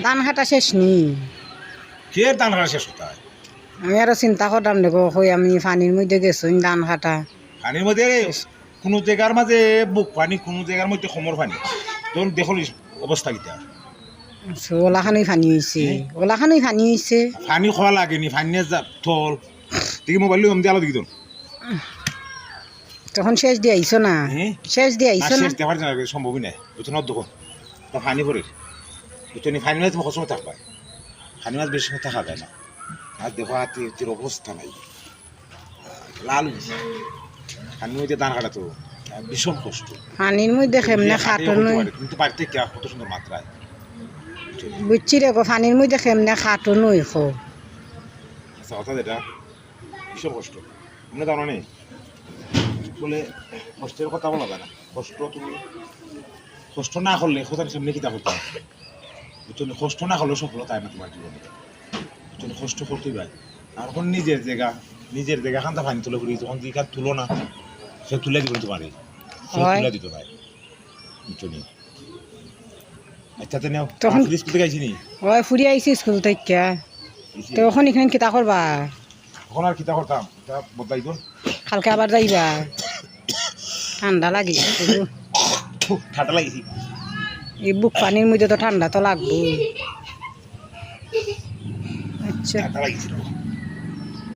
ধান কাটা শেষ নি কে ধান কাটা শেষ হতা আমি আরো চিন্তা করতাম দেখো হই আমি পানির মধ্যে গেছো ধান কাটা পানির মধ্যে কোনো জায়গার মাঝে বুক পানি কোনো জায়গার মধ্যে সমর পানি তখন দেখল অবস্থা কিটা ওলাখানই পানি হয়েছে ওলাখানই পানি হয়েছে পানি খাওয়া লাগেনি পানি থল দেখি মোবাইল লম দিয়ে আলো দেখি তোর তখন শেষ দিয়ে আইসো না শেষ দিয়ে আইসো না শেষ দেখার সম্ভবই নাই বুঝছো না দেখো তা পানি পড়ে বুঝছো নি পানি মাছ তোমার কসময় থাকবা পানি মাছ বেশি সময় থাকা যায় না আর দেখো তোর অবস্থা নাই লাল পানির মধ্যে ধান কাটা তো ভীষণ কষ্ট পানির মধ্যে কেমনে খাটো নই কিন্তু বাড়িতে কে কত সুন্দর মাত্রায় বুঝছি রে পানির মধ্যে কেমনে খাটো নই খো আচ্ছা কথা যেটা ভীষণ কষ্ট আমরা জানো নেই বলে কষ্টের কথা বলা যায় না কষ্ট তুমি কষ্ট না করলে কোথাও সামনে কিতা করতাম বুঝছো কষ্ট না করলেও সফলতা হয় না তোমার জীবনে বুঝছো কষ্ট করতেই পারে আর এখন নিজের জায়গা খান্তা পানি তুলে করি তখন যে কাজ তুলো না সে তুলে দিবেন তোমারে সে তুলে দিতে পারে বুঝছো নি আচ্ছা তো নেও তখন স্কুল থেকে আইসি নি ওই ফুরি আইছি স্কুল থেকে তো ওখানে এখানে কিতা করবা এখন আর কিতা করতাম এটা বদলাই দিন কালকে আবার যাইবা ঠান্ডা লাগে ঠান্ডা লাগিছি এই বুক পানির মধ্যে তো ঠান্ডা তো লাগবো আচ্ছা ঠান্ডা লাগিছিল